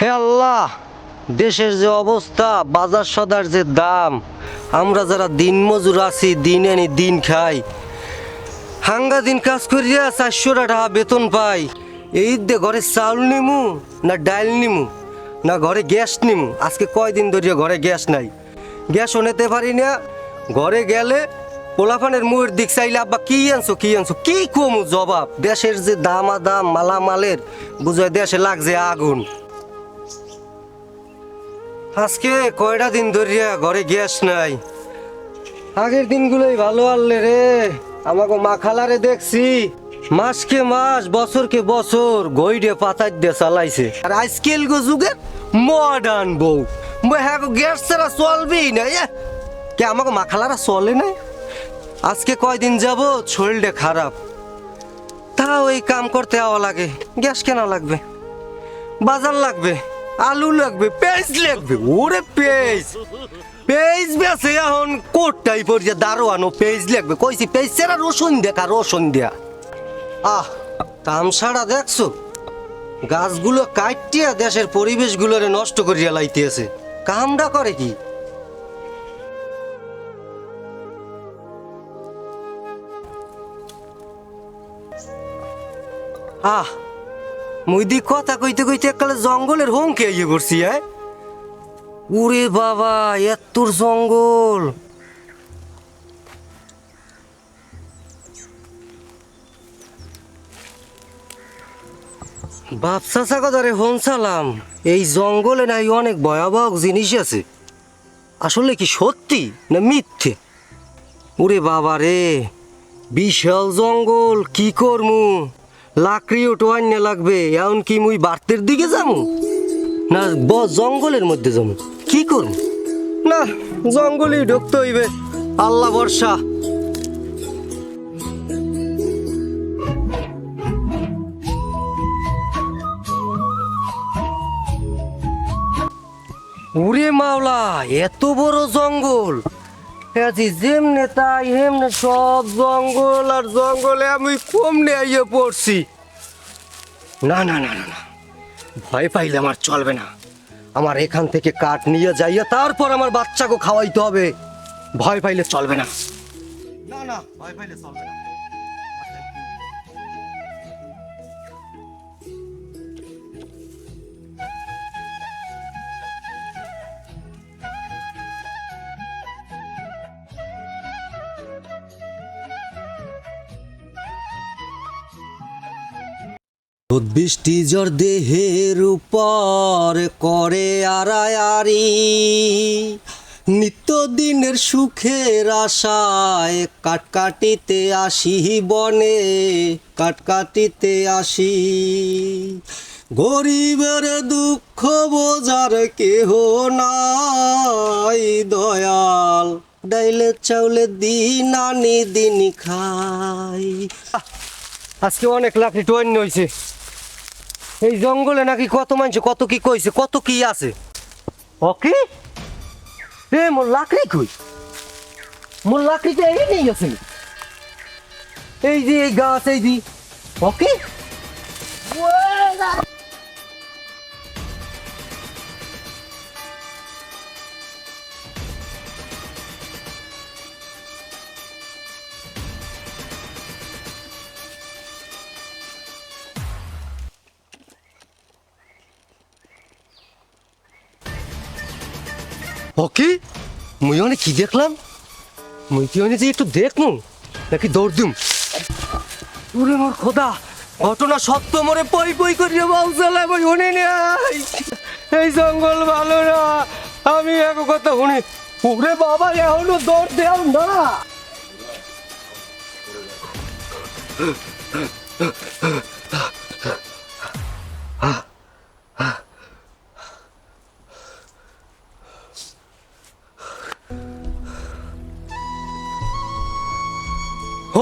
হে আল্লাহ, দেশের যে অবস্থা, বাজার সদার যে দাম, আমরা যারা দিনমজুর আছি, দিন আনি দিন খাই, হাঙ্গা দিন কাজ করিয়া 400 টাকা বেতন পাই। এই দে ঘরে চাউল নিমু না ডাইল নিমু না ঘরে গ্যাস নিমু। আজকে কয়দিন ধরিয়া ঘরে গ্যাস নাই, গ্যাসও নিতে পারি না। ঘরে গেলে পোলাপানের মুয়ের দিক চাইলে আব্বা কি আনছো কি আনছো, কি কমু জবাব। দেশের যে দামাদাম মালামালের বুঝায় দেশে লাগছে আগুন। আজকে কয়টা দিন ধরিয়া ঘরে গ্যাস নাই। আগের দিনগুলোই ভালো আনলে রে। আমাকে মা খালারে দেখছি মাসকে মাস বছরকে বছর গইডে পাতার দিয়ে চালাইছে। আর আজকাল গো যুগের মডার্ন বউ হ্যাঁ গ্যাস ছাড়া চলবেই না। কে আমাকে মা খালারা চলে না। আজকে কয়দিন যাব শরীরটা খারাপ, তাও এই কাম করতে হওয়া লাগে। গ্যাস কেনা লাগবে, বাজার লাগবে, আলু লাগবে, পেঁয়াজ লাগবে। ওরে পেঁয়াজ পেঁয়াজ বেছে এখন কোটটাই পড়ছে দারোয়ানো পেঁয়াজ লাগবে। কইছি পেঁয়াজ ছাড়া রসুন দেখা রসুন দিয়া। তামসাড়া দেখছো, গাছগুলো কাটিয়া দেশের পরিবেশগুলোরে নষ্ট করিয়া লাইতেছে। কামটা করে কি? মুইদি কথা কইতে কইতে এককালে জঙ্গলের হুমকে আইয়ে পড়ছি। উরে বাবা, এত্তর জঙ্গল। বাপসা চাকাদারে হন সালাম, এই জঙ্গলে নাই অনেক ভয়াবহ জিনিস আছে। আসলে কি সত্যি না মিথ্যে? উরে বাবা রে, বিশাল জঙ্গল, কি করমু? লাকড়িও টোয়ান্যা লাগবে। এমন কি মুই বার্তের দিকে যামু না জঙ্গলের মধ্যে যাবো? কি করবো? না, জঙ্গলেই ঢুকতে হইবে। আল্লাহ ভরসা। উরে মাওলা, এত বড় জঙ্গল! যেমনে তাই হেমনে সব জঙ্গল, আর জঙ্গলে আমি কমনে আইয়ে পড়ছি। না না না না না, ভয় পাইলে আমার চলবে না। আমার এখান থেকে কাঠ নিয়ে যাইয়া তারপর আমার বাচ্চাকে খাওয়াইতে হবে। ভয় পাইলে চলবে না। না না, ভয় পাইলে চলবে না। বৃষ্টি জ্বর দেহের উপর করে আড়ায়ারি, নিত্যদিনের সুখের আশায় কাটকাটিতে আসি বনে, কাটকাটিতে আসি। গরিবের দুঃখ বোঝার কেহ নাই দয়াল, ডাইলে চাউলে দিন আনি দিন খাই। আজকে অনেক লাকড়ি টোয়ান্য হয়েছে। এই জঙ্গলে নাকি কত মানুষ কত কি কইছে, কত কি আছে। ওকে এ মোর লাকড়ি কই? মোর লাকড়িটা এই নেই আছে। এই যে এই গাছ, এই যে ওকে ওকে মুই অনেক কি দেখলাম। মুই কি অনেক যে একটু দেখমু নাকি দৌড় দিম? ওরে মোর খোদা, ঘটনা সত্য মরে পই পই করিয়া বাউজালা বই শুনি নাই। এই জঙ্গল ভালো না, আমি এক কথা শুনি। ওরে বাবা, এখনো দৌড় দেও না।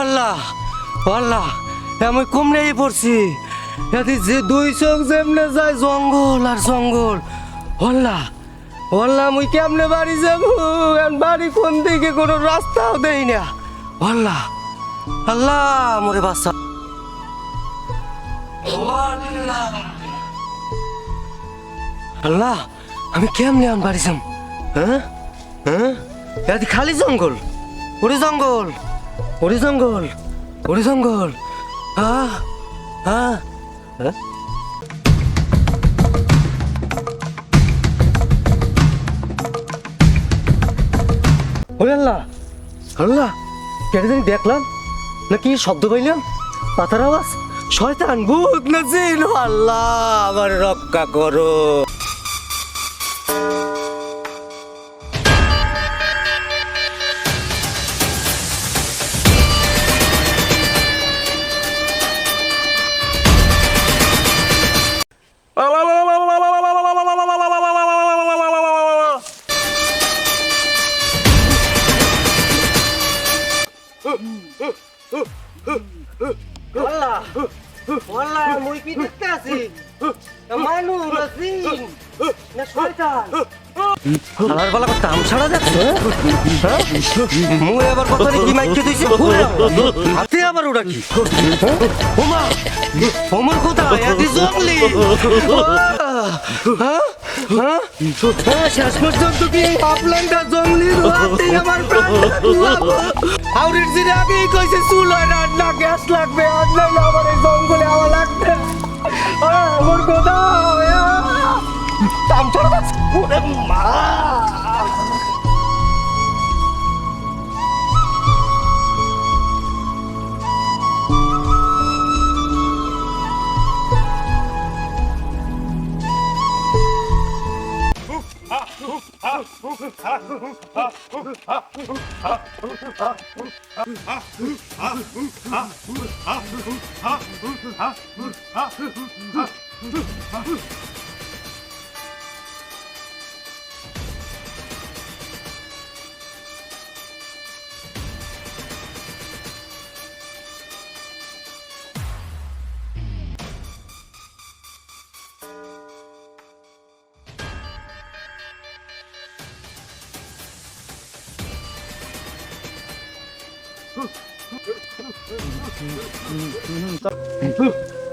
আল্লাহ আল্লাহ, আমি কমনে পড়ছি। যে দুই চোখ যেমনে যায় জঙ্গল আর জঙ্গল। আল্লাহ আল্লাহ, মুই কেমনে বাড়ি যাবো? বাড়ি কোন দিকে, কোনো রাস্তাও দেই না। আল্লাহ আল্লাহ, মোরে বাচ্চা। আল্লাহ, আমি কেমনে আন বাড়ি যাম? হ্যাঁ হ্যাঁ, এদি খালি জঙ্গল, ওরে জঙ্গল, ওরে জঙ্গল, ওরে জঙ্গল। হ্যাঁ হ্যাঁ হ্যাঁ, ওরে আল্লাহ, আল্লাহ, কেটে জানি দেখলাম নাকি শব্দ পাইলাম, পাতার আওয়াজ, শয়তান ভূত না জিন? আল্লাহ আমার রক্ষা করো। আল্লাহ, আল্লাহ, মুই কি দেখতে আছি? মানুষ না জিন না শয়তান? আলার বালা তাম ছাড়া দেখছো? হ্যাঁ, মুই আবার কথা কি মাইকে দিছে? হাতে আবার ওটা কি? ওমা, ওমর কোথায়? এদি জঙ্গলি। হ্যাঁ হ্যাঁ, শেষ পর্যন্ত কি আপলান্ডা জঙ্গলির হাতে আমার প্রাণটা দুয়াবো? আউরির জিরে আগেই কইছে চুল হয় না, না গ্যাস লাগবে, আজ না আমার এই জঙ্গলে আওয়া লাগবে। আমার কোথায়? তাম ছাড়া দেখছো? ওরে মা!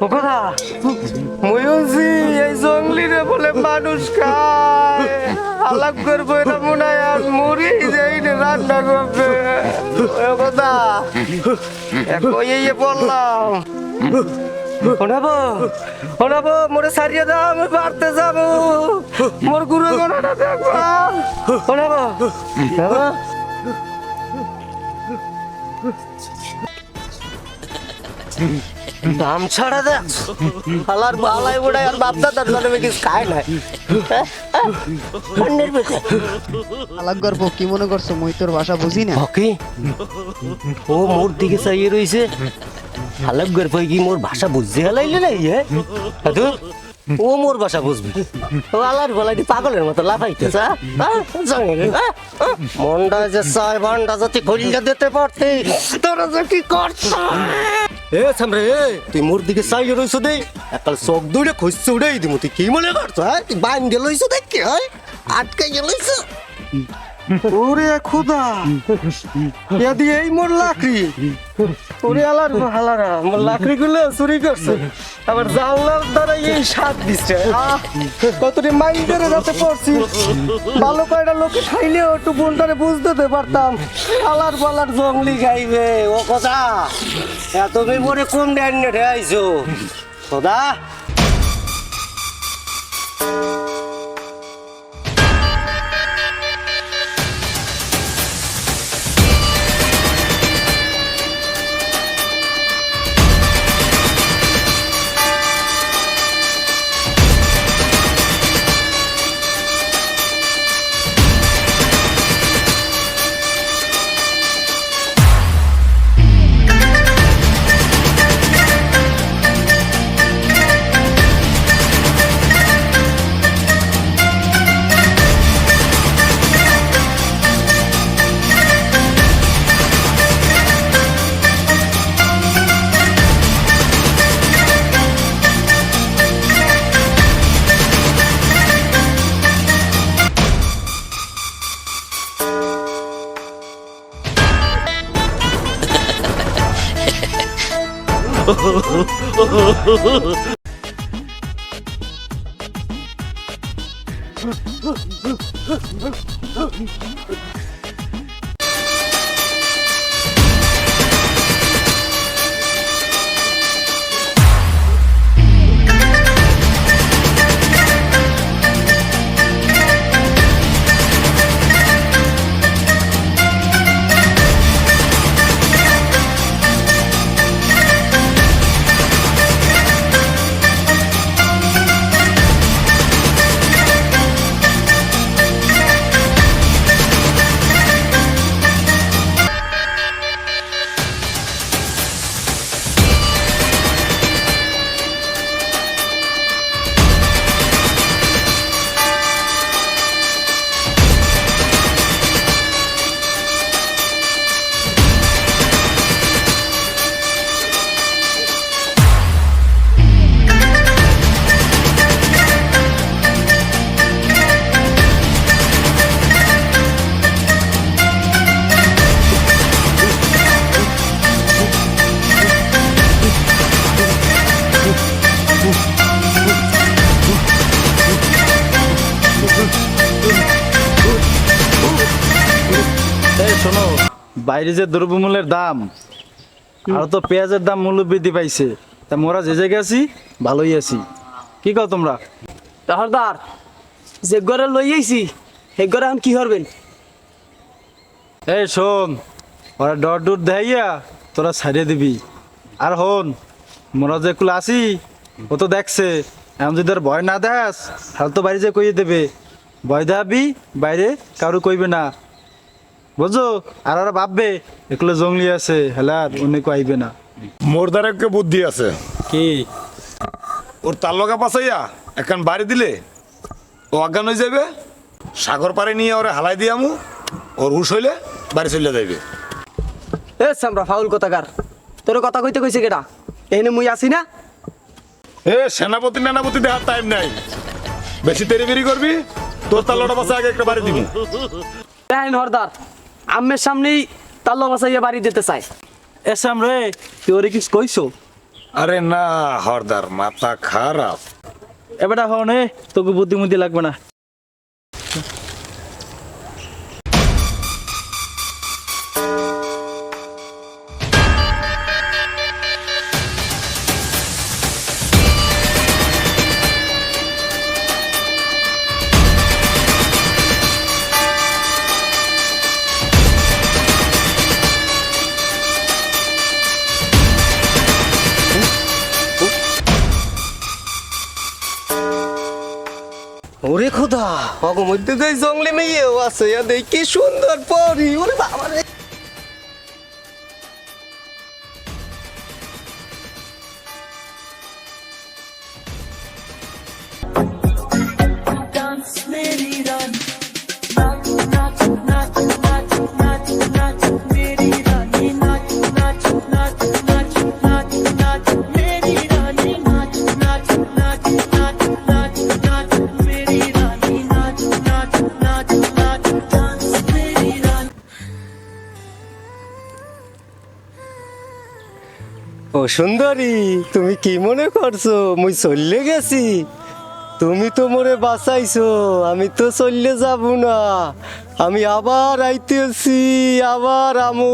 ওকথা ময়ূরজি এই জঙ্গলিরে বলে মানুষ খায়, আলাপ করবো এটা মনে হয় আর মুড়ি যাই রান্না করবে। ওকথা কইয়ে বললাম, শোনাবো শোনাবো, মোরে সারিয়ে দাও, আমি পারতে যাবো, মোর গুরু গণাটা দেখবো। শোনাবো দাম ছাড়া দেখ, আলার বালাই ওড়াই আর বাপ দাদার জন্মে কিছু খায় নাই। আলাপ গর্ব কি মনে করছো? মই তোর ভাষা বুঝি না। কি ও মোর দিকে চাইয়ে রইছে, আলাপ গর্ব কি মোর ভাষা বুঝতে হালাইলে নাই? ও মোর ভাষা বুঝবি? ও আলার বলাই পাগলের মতো লাফাইতেছে। মনটা যে চায় ভান্ডা যদি খুললে দিতে পারতি, তোরা যে কি করছ? এ সামরে, তুই মোর দিকে চাইয়ে রইছ দে, একাল চোখ দৌড়ে খুঁজছে উড়াই দিব। তুই কি মনে করছ? তুই বাইন গেলইছ দেখি, হয় আটকে গেলইছ। ওরে খোদা, এদি এই মোর লাকড়ি, ওরে আলার হালারা মোর লাকড়ি গুলো চুরি করছে, আবার জানলার দ্বারা এই সাত দিচ্ছে। কতটি মাইন্ডারে যাতে পড়ছি, ভালো কয়টা লোকে খাইলেও একটু বোনটারে বুঝতে পারতাম। আলার বালার জঙ্গলি খাইবে। ও কথা তুমি পরে কোন ড্যান্ডে আইছো খোদা? এই শোনো, বাইরে যে দ্রব্যমূল্যের দাম আর তো পেঁয়াজের দাম মূল্য বৃদ্ধি পাইছে, তা মোরা যে জায়গায় আছি ভালোই আছি। কি কও তোমরা? হরদার যে ঘরে লই আইছি সেই ঘরে এখন কি করবেন? এই শোন, ওরা ডর ডুর দেখাইয়া তোরা ছাড়িয়ে দিবি। আর হন, মোরা যে কুল আসি ও তো দেখছে, এমন যদি আর ভয় না দেখাস তাহলে তো বাইরে যে কইয়ে দেবে। ভয় দেখাবি বাইরে কারো কইবে না, বুঝো? আর ওরা ভাববে এগুলো জঙ্গলি আছে, হেলার অন্য কেউ আইবে না। মোর দ্বারা একটা বুদ্ধি আছে। কি? ওর তার লগা পাচাইয়া এখন বাড়ি দিলে ও অজ্ঞান হয়ে যাবে, সাগর পাড়ে নিয়ে ওরে হালাই দিয়ে আমু, ওর হুশ হইলে বাড়ি চলে যাইবে। এ সামরা ফাউল কথাকার, তোর কথা কইতে কইছে কেডা? এখানে মুই আছি না? এ সেনাপতি নানাপতি দেখার টাইম নাই, বেশি তেরি করবি তোর তার লটা পাশে আগে একটা বাড়ি দিবি। দেখেন হরদার, আম্মের সামনেই তাল্লা বাসাইয়া বাড়ি দিতে চাই। এসাম রে, তুই ওরে কিছু কইছো? আরে না হরদার, মাথা খারাপ। এবারটা হন, তোকে বুদ্ধিমুদ্ধি লাগবে না। ওরে খোদা, অগো মধ্যে যে জঙ্গলি মেয়েও আছে, দেখি কি সুন্দর পরি। ওরে বাবা রে, ও সুন্দরী, তুমি কি মনে করছো মুই চললে গেছি? তুমি তো মোরে বাঁচাইছো, আমি তো চললে যাব না। আমি আবার আইতেছি, আবার আমু।